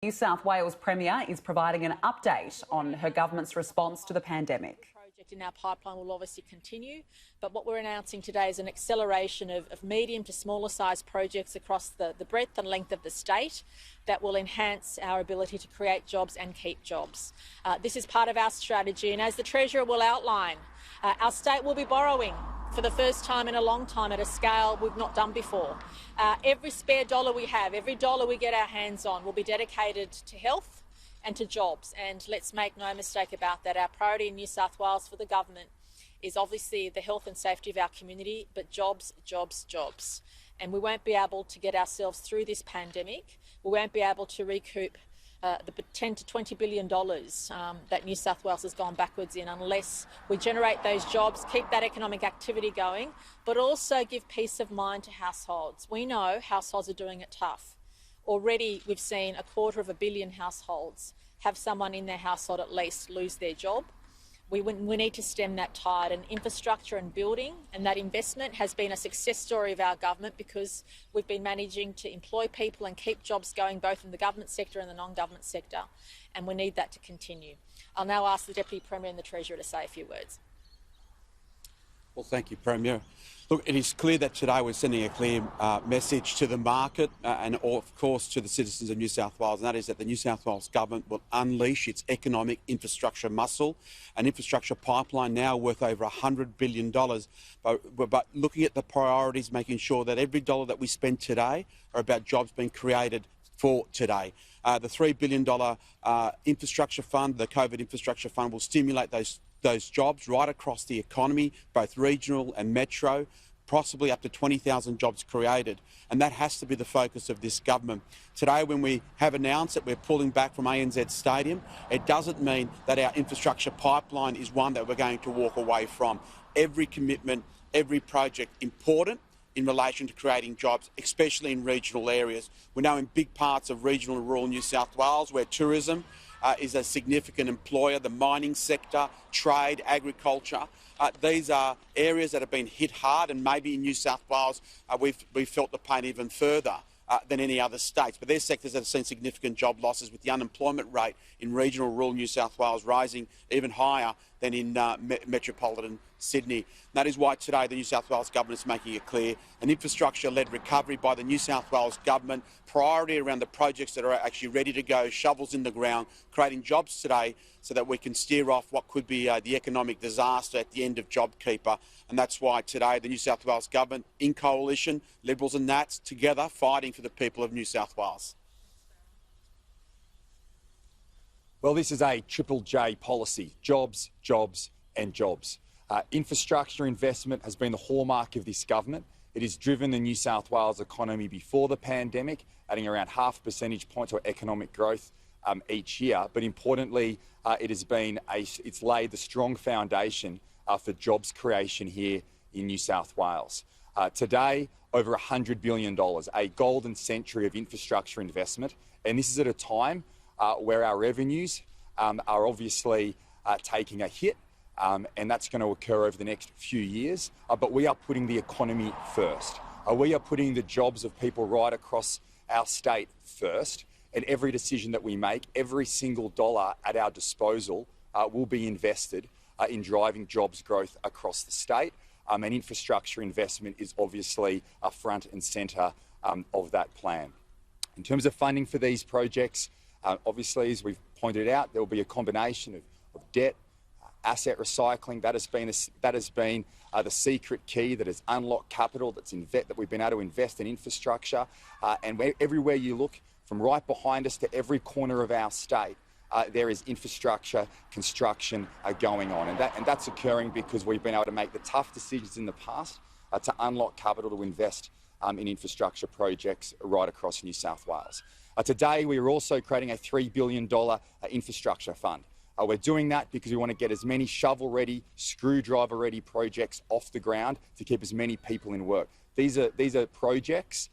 New South Wales Premier is providing an update on her government's response to the pandemic. In our pipeline will obviously continue, but what we're announcing today is an acceleration of medium to smaller size projects across the breadth and length of the state that will enhance our ability to create jobs and keep jobs. This is part of our strategy, and as the Treasurer will outline, our state will be borrowing for the first time in a long time at a scale we've not done before. Every spare dollar we have, every dollar we get our hands on will be dedicated to health and to jobs. And let's make no mistake about that. Our priority in New South Wales for the government is obviously the health and safety of our community, but jobs, jobs, jobs. And we won't be able to get ourselves through this pandemic. We won't be able to recoup the $10 to $20 billion that New South Wales has gone backwards in unless we generate those jobs, keep that economic activity going, but also give peace of mind to households. We know households are doing it tough. Already we've seen 250 million households have someone in their household at least lose their job. We need to stem that tide, and infrastructure and building and that investment has been a success story of our government because we've been managing to employ people and keep jobs going both in the government sector and the non-government sector, and we need that to continue. I'll now ask the Deputy Premier and the Treasurer to say a few words. Well, thank you, Premier. Look, it is clear that today we're sending a clear message to the market and, of course, to the citizens of New South Wales, and that is that the New South Wales government will unleash its economic infrastructure muscle, an infrastructure pipeline now worth over $100 billion. But looking at the priorities, making sure that every dollar that we spend today are about jobs being created for today. The $3 billion infrastructure fund, the COVID infrastructure fund, will stimulate those jobs right across the economy, both regional and metro, possibly up to 20,000 jobs created. And that has to be the focus of this government. Today, when we have announced that we're pulling back from ANZ Stadium, it doesn't mean that our infrastructure pipeline is one that we're going to walk away from. Every commitment, every project important in relation to creating jobs, especially in regional areas. We know in big parts of regional and rural New South Wales where tourism is a significant employer, the mining sector, trade, agriculture. These are areas that have been hit hard, and maybe in New South Wales we've felt the pain even further than any other states. But they're sectors that have seen significant job losses, with the unemployment rate in regional rural New South Wales rising even higher than in metropolitan Sydney. And that is why today the New South Wales government is making it clear: an infrastructure-led recovery by the New South Wales government, priority around the projects that are actually ready to go, shovels in the ground, creating jobs today so that we can steer off what could be the economic disaster at the end of JobKeeper. And that's why today the New South Wales government, in coalition, Liberals and Nats, together fighting for the people of New South Wales. Well, this is a Triple J policy: jobs, jobs and jobs. Infrastructure investment has been the hallmark of this government. It has driven the New South Wales economy before the pandemic, adding around 0.5 percentage point to economic growth each year. But importantly, it's laid the strong foundation for jobs creation here in New South Wales. Today, over $100 billion, a golden century of infrastructure investment, and this is at a time where our revenues are obviously taking a hit. And that's going to occur over the next few years. But we are putting the economy first. We are putting the jobs of people right across our state first. And every decision that we make, every single dollar at our disposal will be invested in driving jobs growth across the state. And infrastructure investment is obviously a front and centre of that plan. In terms of funding for these projects, obviously, as we've pointed out, there will be a combination of debt, asset recycling. That has been the secret key that has unlocked capital that we've been able to invest in infrastructure. And everywhere you look, from right behind us to every corner of our state, there is infrastructure construction going on. And that's occurring because we've been able to make the tough decisions in the past to unlock capital to invest in infrastructure projects right across New South Wales. Today, we are also creating a $3 billion infrastructure fund. We're doing that because we want to get as many shovel-ready, screwdriver-ready projects off the ground to keep as many people in work. These are projects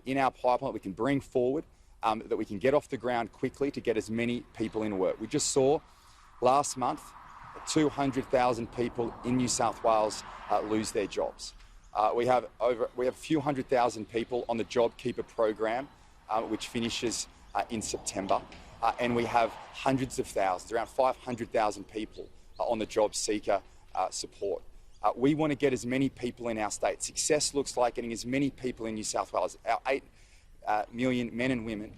in our pipeline that we can bring forward, that we can get off the ground quickly to get as many people in work. We just saw last month 200,000 people in New South Wales lose their jobs. We have a few 100,000 people on the JobKeeper program, which finishes in September, and we have hundreds of thousands, around 500,000 people on the job seeker support. We want to get as many people in our state. Success looks like getting as many people in New South Wales, our 8 million men and women,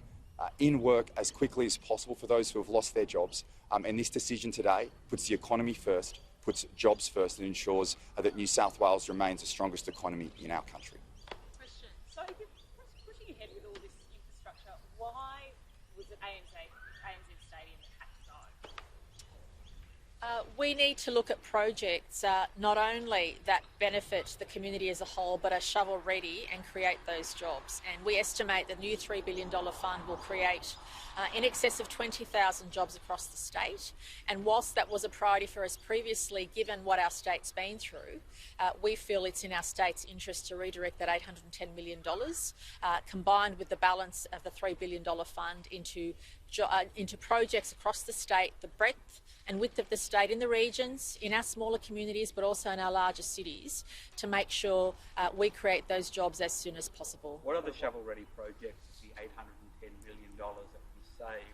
in work as quickly as possible for those who have lost their jobs. And this decision today puts the economy first, puts jobs first, and ensures that New South Wales remains the strongest economy in our country. Question. So you're pushing ahead with all this infrastructure. Why was it ANZ Stadium that had to go? We need to look at projects not only that benefit the community as a whole, but are shovel ready and create those jobs. And we estimate the new $3 billion fund will create in excess of 20,000 jobs across the state. And whilst that was a priority for us previously, given what our state's been through, we feel it's in our state's interest to redirect that $810 million, combined with the balance of the $3 billion fund into projects across the state, the breadth and width of the state, in the regions, in our smaller communities, but also in our larger cities, to make sure we create those jobs as soon as possible. What are the shovel-ready projects, the $810 million that will be saved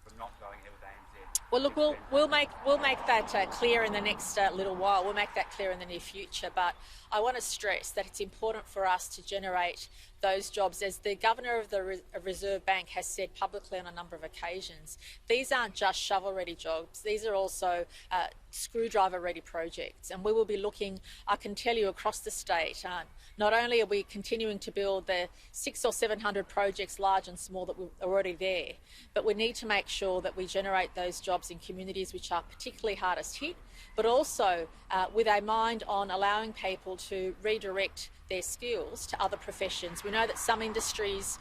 from not going ahead with ANZ? Well, look, we'll make that clear in the next little while. We'll make that clear in the near future. But I want to stress that it's important for us to generate those jobs. As the Governor of the Reserve Bank has said publicly on a number of occasions, these aren't just shovel-ready jobs. These are also screwdriver-ready projects. And we will be looking, I can tell you, across the state. Not only are we continuing to build the 600 or 700 projects, large and small, that are already there, but we need to make sure that we generate those jobs in communities which are particularly hardest hit, but also with a mind on allowing people to redirect their skills to other professions. We know that some industries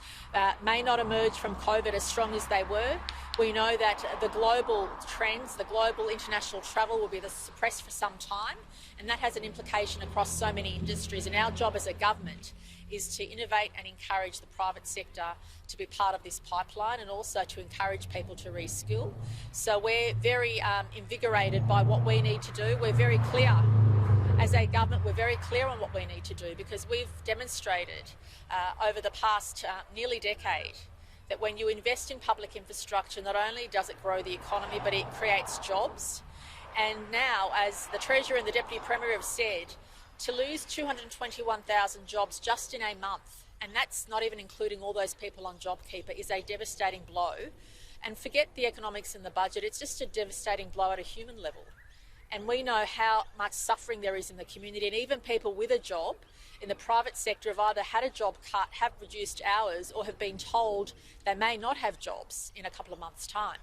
may not emerge from COVID as strong as they were. We know that the global trends, the global international travel will be suppressed for some time, and that has an implication across so many industries. And our job as a government is to innovate and encourage the private sector to be part of this pipeline, and also to encourage people to reskill. So we're very invigorated by what we need to do. We're very clear. As a government, we're very clear on what we need to do, because we've demonstrated over the past nearly decade that when you invest in public infrastructure, not only does it grow the economy, but it creates jobs. And now, as the Treasurer and the Deputy Premier have said, to lose 221,000 jobs just in a month, and that's not even including all those people on JobKeeper, is a devastating blow. And forget the economics in the budget, it's just a devastating blow at a human level. And we know how much suffering there is in the community, and even people with a job in the private sector have either had a job cut, have reduced hours, or have been told they may not have jobs in a couple of months' time.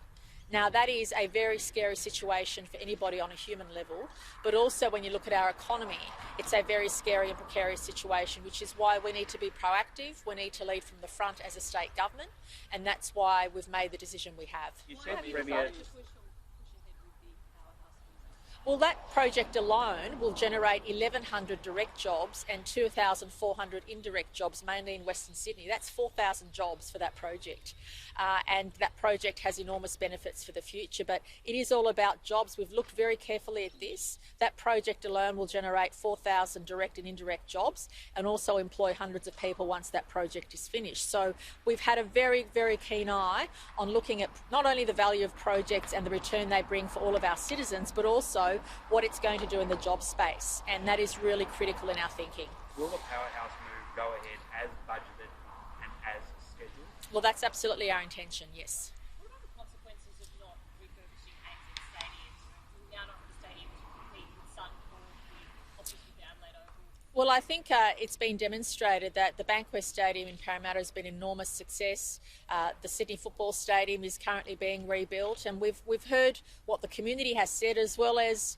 Now, that is a very scary situation for anybody on a human level, but also when you look at our economy, it's a very scary and precarious situation, which is why we need to be proactive. We need to lead from the front as a state government, and that's why we've made the decision we have. You said, Premier, Well, that project alone will generate 1,100 direct jobs and 2,400 indirect jobs, mainly in Western Sydney. That's 4,000 jobs for that project. And that project has enormous benefits for the future, but it is all about jobs. We've looked very carefully at this. That project alone will generate 4,000 direct and indirect jobs, and also employ hundreds of people once that project is finished. So we've had a very, very keen eye on looking at not only the value of projects and the return they bring for all of our citizens, but also what it's going to do in the job space. And that is really critical in our thinking. will the powerhouse move go ahead as budgeted and as scheduled? Well, that's absolutely our intention, yes. What are the consequences of not refurbishing ANZ Stadium? Will now not have the stadium to compete with Suncorp, with obviously Download Oval? Well, I think it's been demonstrated that the Bankwest Stadium in Parramatta has been an enormous success. The Sydney Football Stadium is currently being rebuilt, and we've heard what the community has said, as well as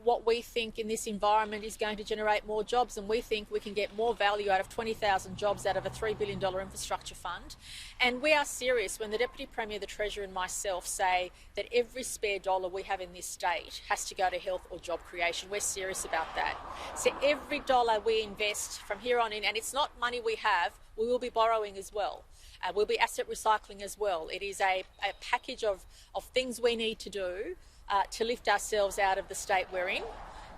what we think in this environment is going to generate more jobs, and we think we can get more value out of 20,000 jobs out of a $3 billion infrastructure fund. And we are serious when the Deputy Premier, the Treasurer and myself say that every spare dollar we have in this state has to go to health or job creation. We're serious about that. So every dollar we invest from here on in, and it's not money we have, we will be borrowing as well. We'll be asset recycling as well. It is a package of things we need to do to lift ourselves out of the state we're in.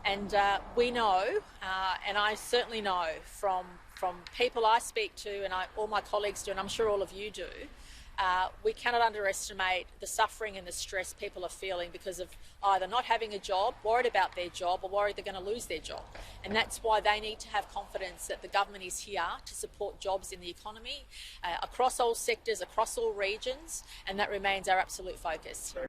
And we know, and I certainly know from people I speak to, and all my colleagues do, and I'm sure all of you do, We cannot underestimate the suffering and the stress people are feeling because of either not having a job, worried about their job, or worried they're going to lose their job. And that's why they need to have confidence that the government is here to support jobs in the economy across all sectors, across all regions, and that remains our absolute focus.